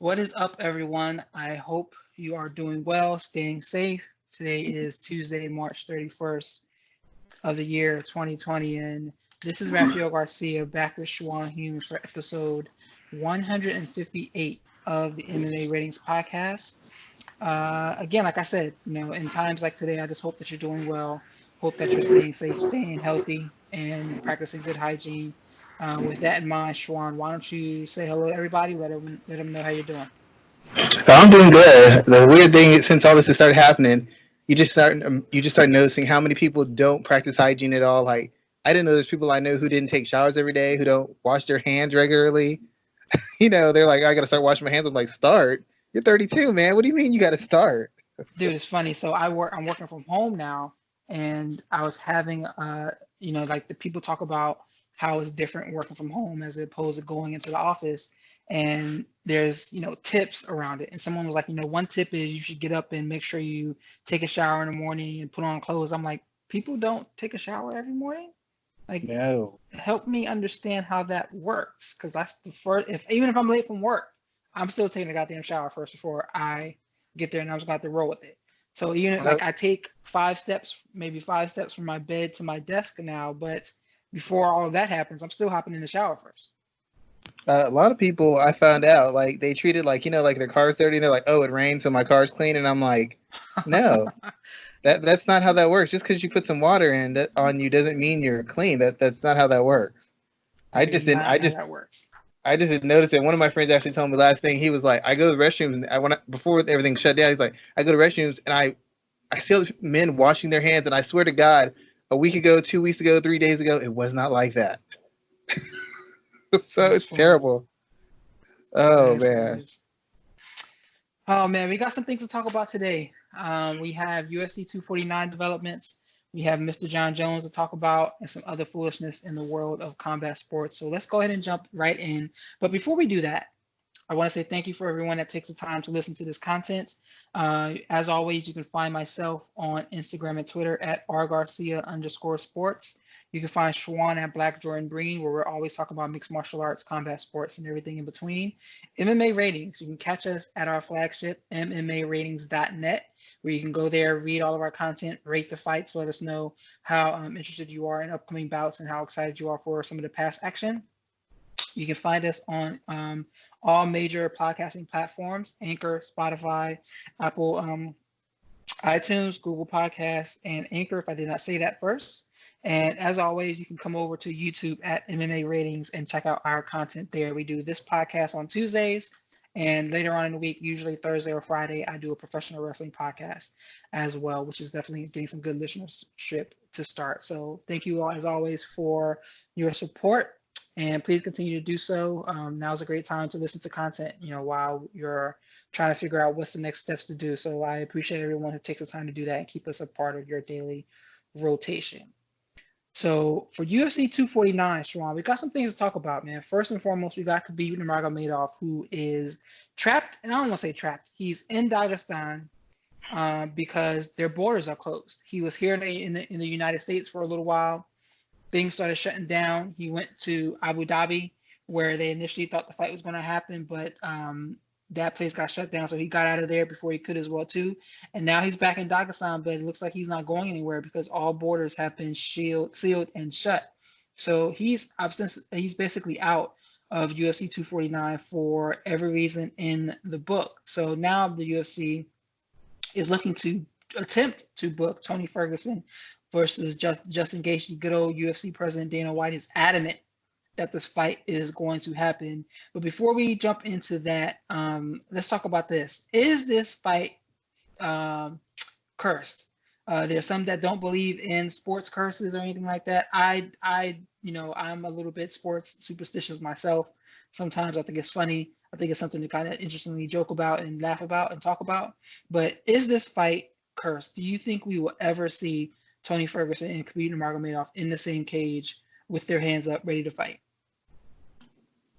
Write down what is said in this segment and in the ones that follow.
What is up, everyone? I hope you are doing well, staying safe. Today is Tuesday, March 31st of the year 2020, and this is Raphael Garcia back with Schwan Humes for episode 158 of the MMA Ratings Podcast. Again, like I said, in times like today, I just hope that you're doing well. Hope that you're staying safe, staying healthy, and practicing good hygiene. With that in mind, Schwan, why don't you say hello to everybody? Let them know how you're doing. I'm doing good. The weird thing is, since all this has started happening, you just start noticing how many people don't practice hygiene at all. Like I didn't know there's people I know who didn't take showers every day, who don't wash their hands regularly. They're like, I got to start washing my hands. I'm like, start. You're 32, man. What do you mean you got to start? Dude, it's funny. So I'm working from home now, and I was having like the people talk about how it's different working from home as opposed to going into the office. And there's, tips around it. And someone was like, one tip is you should get up and make sure you take a shower in the morning and put on clothes. I'm like, people don't take a shower every morning? Like, No. help me understand how that works. Because that's the first, if even if I'm late from work, I'm still taking a goddamn shower first before I get there, and I'm just going to have to roll with it. So like I take 5 steps, maybe 5 steps from my bed to my desk now, but before all of that happens, I'm still hopping in the shower first. A lot of people I found out like they treat it like like their car's dirty. And they're like, oh, it rained, so my car's clean, and I'm like, no. That's not how that works. Just because you put some water on you doesn't mean you're clean. That's not how that works. I That just is didn't. not how that works. I just didn't notice it. One of my friends actually told me last thing. He was like, I go to the restrooms and before everything shut down. He's like, I go to restrooms and I see men washing their hands, and I swear to God, a week ago, 2 weeks ago, 3 days ago, it was not like that. So That's it's funny. terrible. That Oh is man. hilarious. Oh man, we got some things to talk about today. We have UFC 249 developments. We have Mr. John Jones to talk about and some other foolishness in the world of combat sports. So let's go ahead and jump right in. But before we do that, I want to say thank you for everyone that takes the time to listen to this content. As always, you can find myself on Instagram and Twitter at rgarcia_sports. You can find Schwan at Black Jordan Breen, where we're always talking about mixed martial arts, combat sports, and everything in between. MMA Ratings, you can catch us at our flagship, MMAratings.net, where you can go there, read all of our content, rate the fights, let us know how interested you are in upcoming bouts and how excited you are for some of the past action. You can find us on all major podcasting platforms: Anchor, Spotify, Apple, iTunes, Google Podcasts, and Anchor, if I did not say that first. And as always, you can come over to YouTube at MMA Ratings and check out our content there. We do this podcast on Tuesdays, and later on in the week, usually Thursday or Friday, I do a professional wrestling podcast as well, which is definitely getting some good listenership to start. So thank you all, as always, for your support, and please continue to do so. Now's a great time to listen to content, while you're trying to figure out what's the next steps to do. So I appreciate everyone who takes the time to do that and keep us a part of your daily rotation. So for UFC 249, Shawan, we got some things to talk about, man. First and foremost, we got Khabib Nurmagomedov, who is trapped, and I don't want to say trapped. He's in Dagestan because their borders are closed. He was here in the United States for a little while. Things started shutting down. He went to Abu Dhabi, where they initially thought the fight was going to happen, but that place got shut down, so he got out of there before he could as well too. And now he's back in Dagestan, but it looks like he's not going anywhere because all borders have been sealed, and shut. So he's basically out of UFC 249 for every reason in the book. So now the UFC is looking to attempt to book Tony Ferguson versus Justin Gaethje. Good old UFC president Dana White is adamant that this fight is going to happen. But before we jump into that, let's talk about this. Is this fight cursed? There's some that don't believe in sports curses or anything like that. I'm a little bit sports superstitious myself. Sometimes I think it's funny. I think it's something to kind of interestingly joke about and laugh about and talk about. But is this fight cursed? Do you think we will ever see Tony Ferguson and Khabib Nurmagomedov in the same cage with their hands up, ready to fight?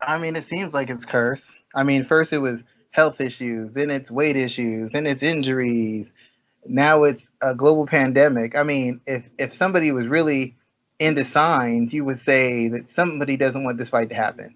I mean, it seems like it's cursed. I mean, first it was health issues, then it's weight issues, then it's injuries. Now it's a global pandemic. I mean, if somebody was really into signs, you would say that somebody doesn't want this fight to happen.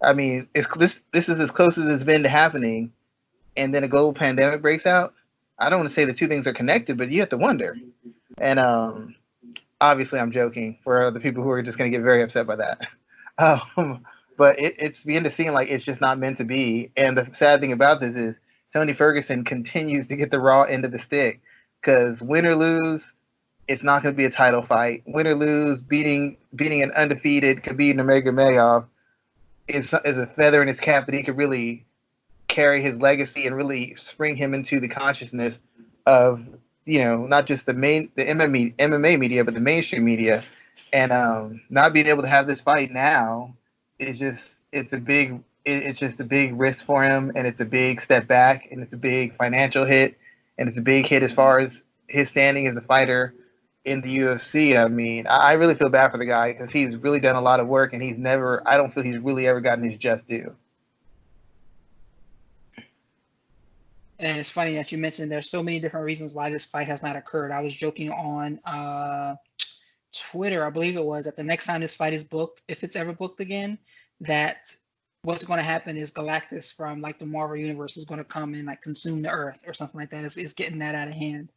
I mean, this is as close as it's been to happening, and then a global pandemic breaks out. I don't want to say the two things are connected, but you have to wonder. And obviously, I'm joking for the people who are just going to get very upset by that. But it's beginning to seem like it's just not meant to be. And the sad thing about this is Tony Ferguson continues to get the raw end of the stick because win or lose, it's not going to be a title fight. Win or lose, beating an undefeated Khabib Nurmagomedov is a feather in his cap that he could really carry his legacy and really spring him into the consciousness of not just the MMA media, but the mainstream media. And not being able to have this fight now is just a big risk for him, and it's a big step back, and it's a big financial hit, and it's a big hit as far as his standing as a fighter in the UFC. I mean, I really feel bad for the guy because he's really done a lot of work, and I don't feel he's really ever gotten his just due. And it's funny that you mentioned there's so many different reasons why this fight has not occurred. I was joking on Twitter, I believe it was, that the next time this fight is booked, if it's ever booked again, that what's going to happen is Galactus from like the Marvel universe is going to come and like consume the Earth or something like that. It's getting that out of hand.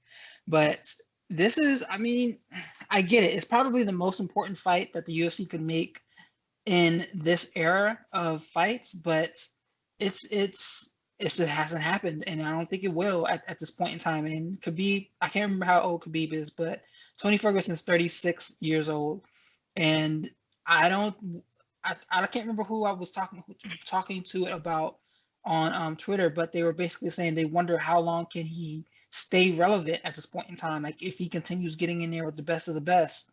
But this is, I mean, I get it. It's probably the most important fight that the UFC could make in this era of fights, but it just hasn't happened, and I don't think it will at this point in time. And Khabib, I can't remember how old Khabib is, but Tony Ferguson's 36 years old, and I can't remember who I was talking to about on Twitter, but they were basically saying they wonder how long can he stay relevant at this point in time. Like if he continues getting in there with the best of the best,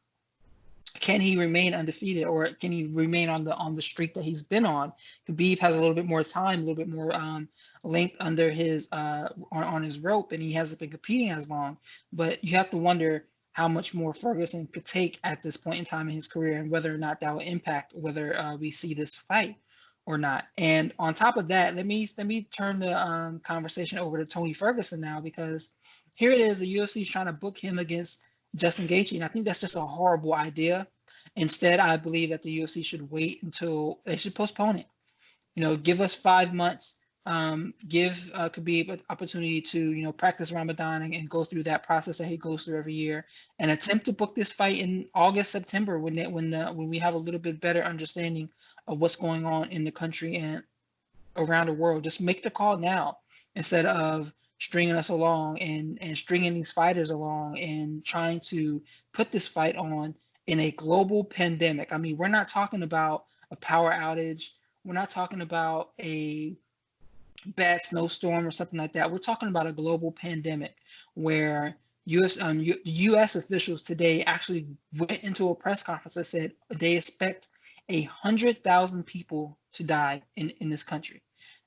can he remain undefeated, or can he remain on the streak that he's been on? Khabib has a little bit more time, a little bit more length under his on his rope, and he hasn't been competing as long. But you have to wonder how much more Ferguson could take at this point in time in his career, and whether or not that will impact whether we see this fight or not. And on top of that, let me turn the conversation over to Tony Ferguson now, because here it is, the UFC is trying to book him against Justin Gaethje, and I think that's just a horrible idea. Instead, I believe that the UFC should wait until they should postpone it. Give us 5 months. Give Khabib an opportunity to practice Ramadan and go through that process that he goes through every year, and attempt to book this fight in August, September, when we have a little bit better understanding of what's going on in the country and around the world. Just make the call now instead of stringing us along and stringing these fighters along and trying to put this fight on in a global pandemic. I mean, we're not talking about a power outage. We're not talking about a bad snowstorm or something like that. We're talking about a global pandemic where U.S. officials today actually went into a press conference that said they expect 100,000 people to die in this country.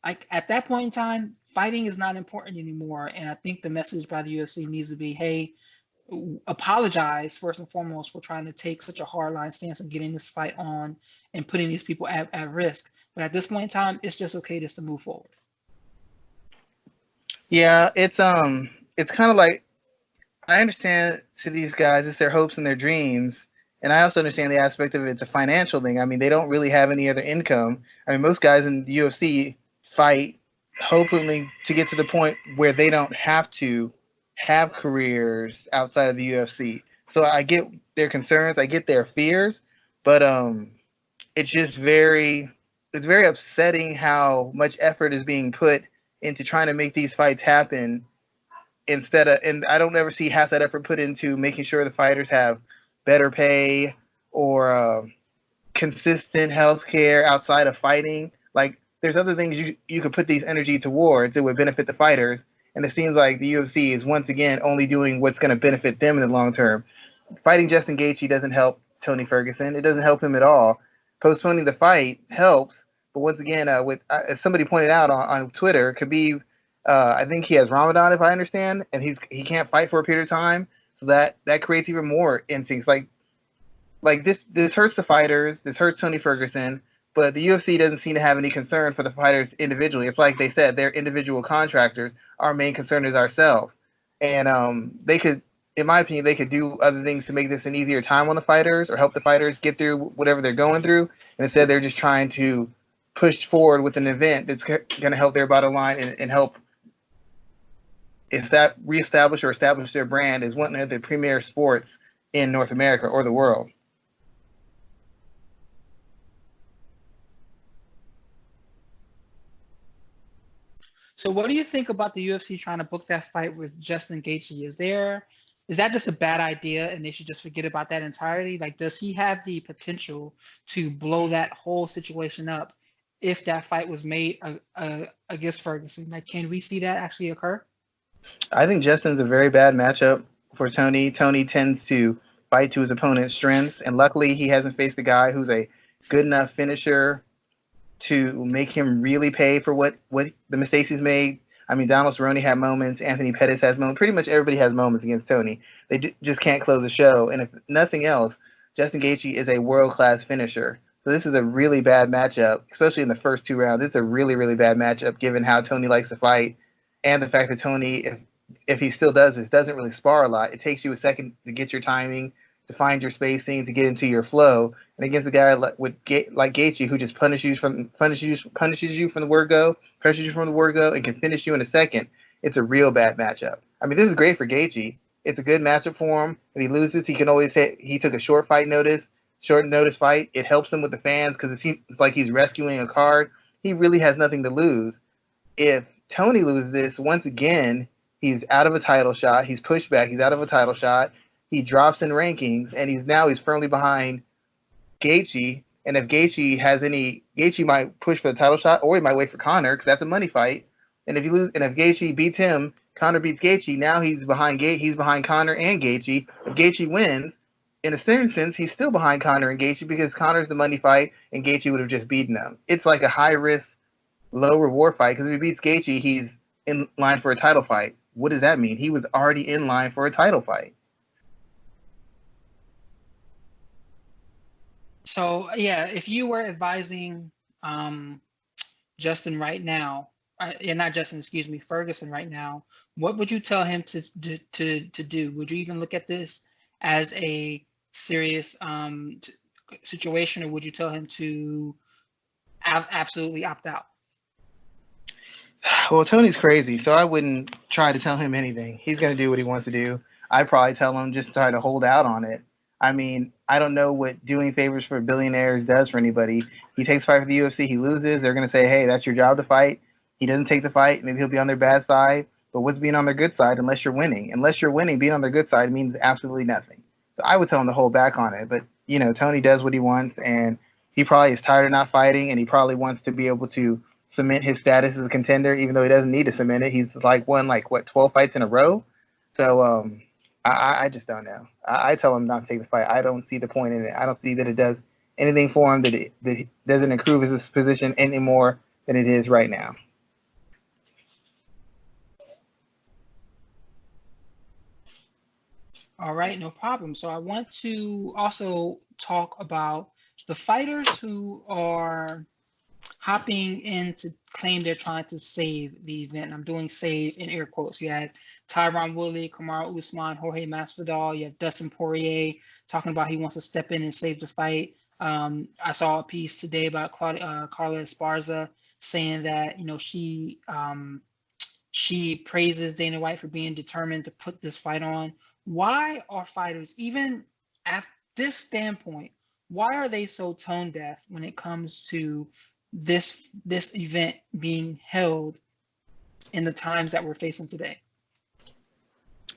Like at that point in time, fighting is not important anymore. And I think the message by the UFC needs to be, hey, apologize first and foremost for trying to take such a hardline stance and getting this fight on and putting these people at risk. But at this point in time, it's just okay just to move forward. Yeah, it's kind of like, I understand to these guys it's their hopes and their dreams, and I also understand the aspect of it's a financial thing. I mean, they don't really have any other income. I mean, most guys in the UFC fight hopefully to get to the point where they don't have to have careers outside of the UFC. So I get their concerns, I get their fears, but it's very upsetting how much effort is being put into trying to make these fights happen and I don't ever see half that effort put into making sure the fighters have better pay or consistent health care outside of fighting. Like there's other things you could put these energy towards that would benefit the fighters. And it seems like the UFC is once again only doing what's going to benefit them in the long term. Fighting Justin Gaethje doesn't help Tony Ferguson. It doesn't help him at all. Postponing the fight helps, but once again, as somebody pointed out on Twitter, Khabib, I think he has Ramadan, if I understand, and he can't fight for a period of time, so that creates even more instincts. Like this hurts the fighters. This hurts Tony Ferguson. But the UFC doesn't seem to have any concern for the fighters individually. It's like they said, they're individual contractors. Our main concern is ourselves. And they could, in my opinion, they could do other things to make this an easier time on the fighters or help the fighters get through whatever they're going through. And instead, they're just trying to push forward with an event that's going to help their bottom line and help reestablish or establish their brand as one of the premier sports in North America or the world. So what do you think about the UFC trying to book that fight with Justin Gaethje? Is that just a bad idea and they should just forget about that entirely? Like, does he have the potential to blow that whole situation up if that fight was made against Ferguson? Like, can we see that actually occur? I think Justin's a very bad matchup for Tony. Tony tends to fight to his opponent's strengths, and luckily he hasn't faced a guy who's a good enough finisher to make him really pay for what the mistakes he's made. I mean, Donald Cerrone had moments. Anthony Pettis has moments. Pretty much everybody has moments against Tony. They just can't close the show. And if nothing else, Justin Gaethje is a world-class finisher. So this is a really bad matchup, especially in the first 2 rounds. It's a really, really bad matchup given how Tony likes to fight and the fact that Tony, if he still does this, doesn't really spar a lot. It takes you a second to get your timing, to find your spacing, to get into your flow. And against a guy like Gaethje, who just punishes you from the word go, pressures you from the word go, and can finish you in a second, it's a real bad matchup. I mean, this is great for Gaethje. It's a good matchup for him. If he loses, he can always hit. He took a short notice fight. It helps him with the fans because it's like he's rescuing a card. He really has nothing to lose. If Tony loses this, once again, he's out of a title shot. He's pushed back. He's out of a title shot. He drops in rankings, and he's firmly behind Gaethje. And if Gaethje might push for the title shot, or he might wait for Conor because that's a money fight. And if Gaethje beats him, Conor beats Gaethje. Now he's behind Conor and Gaethje. If Gaethje wins, in a certain sense, he's still behind Conor and Gaethje because Conor's the money fight, and Gaethje would have just beaten him. It's like a high risk, low reward fight because if he beats Gaethje, he's in line for a title fight. What does that mean? He was already in line for a title fight. So yeah, if you were advising Justin right now, not Justin, excuse me, Ferguson right now, what would you tell him to do? Would you even look at this as a serious situation, or would you tell him to absolutely opt out? Well, Tony's crazy, so I wouldn't try to tell him anything. He's going to do what he wants to do. I'd probably tell him just try to hold out on it. I mean, I don't know what doing favors for billionaires does for anybody. He takes a fight for the UFC, he loses, they're going to say, hey, that's your job to fight. He doesn't take the fight, maybe he'll be on their bad side. But what's being on their good side unless you're winning? Unless you're winning, being on their good side means absolutely nothing. So I would tell him to hold back on it. But, Tony does what he wants, and he probably is tired of not fighting, and he probably wants to be able to cement his status as a contender, even though he doesn't need to cement it. He's won 12 fights in a row. So I just don't know. I tell him not to take the fight. I don't see the point in it. I don't see that it does anything for him, that it doesn't improve his position any more than it is right now. All right, no problem. So I want to also talk about the fighters who are hopping in to claim they're trying to save the event. I'm doing save in air quotes. You have Tyron Woodley, Kamaru Usman, Jorge Masvidal. You have Dustin Poirier talking about he wants to step in and save the fight. I saw a piece today about Carla Esparza saying that she praises Dana White for being determined to put this fight on. Why are fighters, even at this standpoint, why are they so tone deaf when it comes to this event being held in the times that we're facing today?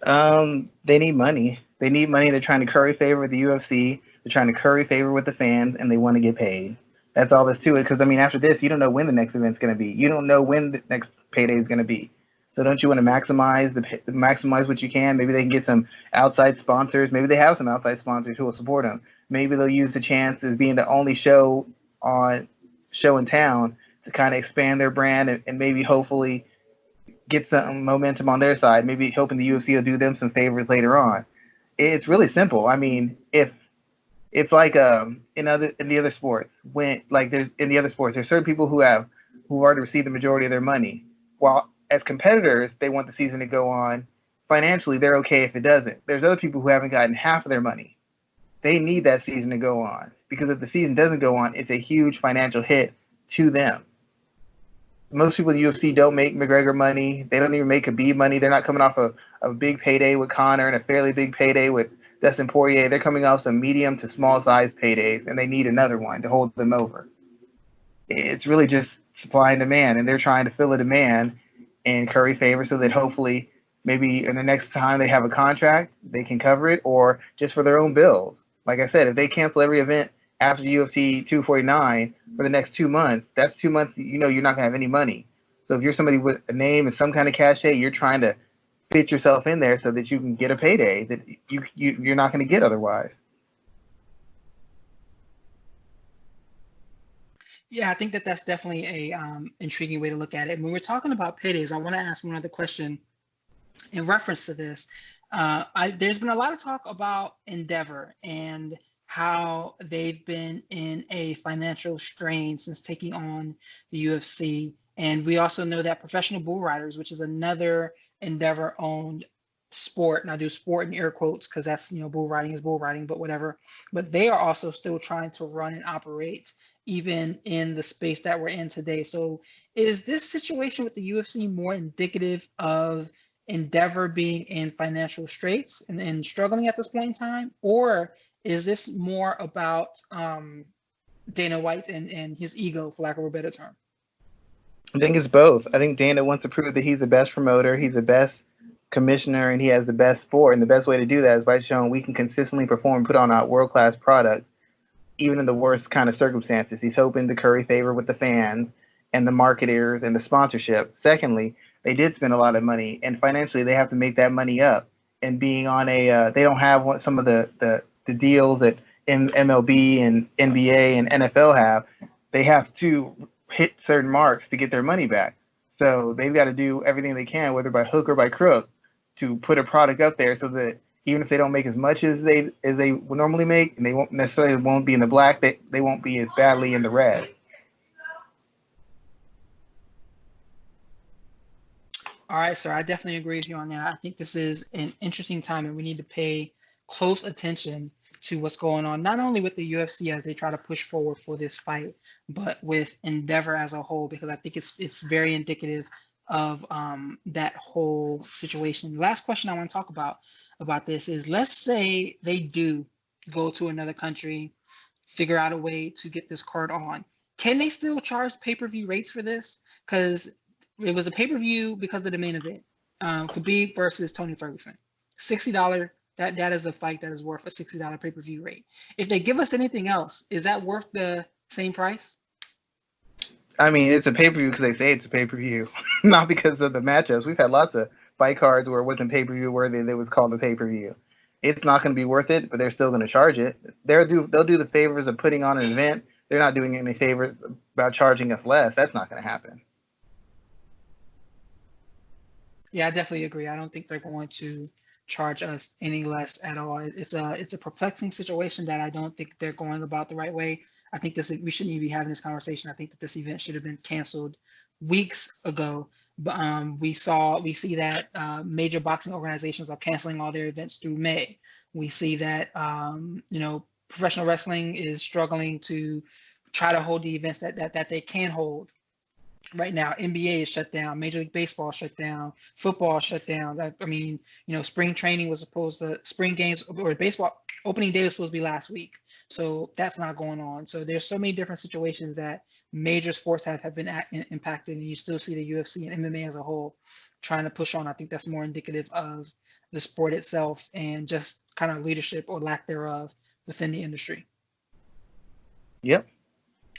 They need money. They're trying to curry favor with the UFC. They're trying to curry favor with the fans, and they want to get paid. That's all there's to it. Because after this, you don't know when the next event's going to be. You don't know when the next payday is going to be. So don't you want to maximize what you can? Maybe they can get some outside sponsors. Maybe they have some outside sponsors who will support them. Maybe they'll use the chance as being the only show in town to kind of expand their brand and maybe hopefully get some momentum on their side. Maybe hoping the UFC will do them some favors later on. It's really simple. I mean, if it's like in the other sports, there's certain people who already received the majority of their money. While as competitors, they want the season to go on. Financially, they're okay if it doesn't. There's other people who haven't gotten half of their money. They need that season to go on because if the season doesn't go on, it's a huge financial hit to them. Most people in the UFC don't make McGregor money. They don't even make Khabib money. They're not coming off a big payday with Conor and a fairly big payday with Dustin Poirier. They're coming off some medium to small size paydays, and they need another one to hold them over. It's really just supply and demand, and they're trying to fill a demand in curry favor so that hopefully maybe in the next time they have a contract, they can cover it, or just for their own bills. Like I said, if they cancel every event after UFC 249 for the next 2 months, that's 2 months you're not going to have any money. So if you're somebody with a name and some kind of cachet, you're trying to fit yourself in there so that you can get a payday that you're not going to get otherwise. Yeah, I think that that's definitely a intriguing way to look at it. When we're talking about paydays, I want to ask one other question in reference to this. There's been a lot of talk about Endeavor and how they've been in a financial strain since taking on the UFC. And we also know that professional bull riders, which is another Endeavor-owned sport, and I do sport in air quotes because that's, bull riding is bull riding, but whatever. But they are also still trying to run and operate even in the space that we're in today. So is this situation with the UFC more indicative of Endeavor being in financial straits and struggling at this point in time? Or is this more about Dana White and his ego, for lack of a better term? I think it's both. I think Dana wants to prove that he's the best promoter, he's the best commissioner, and he has the best sport. And the best way to do that is by showing we can consistently perform and put on a world-class product, even in the worst kind of circumstances. He's hoping to curry favor with the fans and the marketers and the sponsorship. Secondly, they did spend a lot of money, and financially they have to make that money up. And being on they don't have some of the deals that MLB and NBA and NFL have. They have to hit certain marks to get their money back. So they've got to do everything they can, whether by hook or by crook, to put a product up there so that even if they don't make as much as they would normally make, and they won't necessarily be in the black, they won't be as badly in the red. All right, sir. I definitely agree with you on that. I think this is an interesting time, and we need to pay close attention to what's going on, not only with the UFC as they try to push forward for this fight, but with Endeavor as a whole, because I think it's very indicative of that whole situation. The last question I want to talk about this is, let's say they do go to another country, figure out a way to get this card on. Can they still charge pay-per-view rates for this? Because it was a pay-per-view because of the main event. Khabib versus Tony Ferguson. $60. That is a fight that is worth a $60 pay-per-view rate. If they give us anything else, is that worth the same price? I mean, it's a pay-per-view because they say it's a pay-per-view, not because of the matchups. We've had lots of fight cards where it wasn't pay-per-view worthy, that was called a pay-per-view. It's not going to be worth it, but they're still going to charge it. They'll do the favors of putting on an event. They're not doing any favors about charging us less. That's not going to happen. Yeah, I definitely agree. I don't think they're going to charge us any less at all. It's a perplexing situation that I don't think they're going about the right way. I think we shouldn't even be having this conversation. I think that this event should have been canceled weeks ago. But we see that major boxing organizations are canceling all their events through May. We see that professional wrestling is struggling to try to hold the events that they can hold. Right now, NBA is shut down, Major League Baseball shut down, football shut down. I mean, spring training was supposed to, spring games or baseball opening day was supposed to be last week. So that's not going on. So there's so many different situations that major sports have been impacted, and you still see the UFC and MMA as a whole trying to push on. I think that's more indicative of the sport itself and just kind of leadership or lack thereof within the industry. Yep.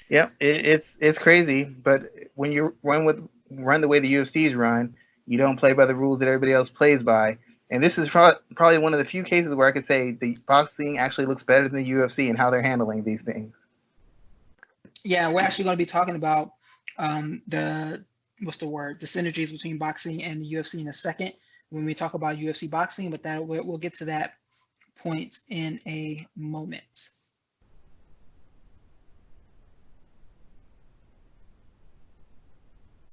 Yeah, it's crazy, but when you run the way the UFC's run, you don't play by the rules that everybody else plays by. And this is probably one of the few cases where I could say the boxing actually looks better than the UFC and how they're handling these things. Yeah, we're actually going to be talking about the synergies between boxing and the UFC in a second when we talk about UFC boxing, but we'll get to that point in a moment.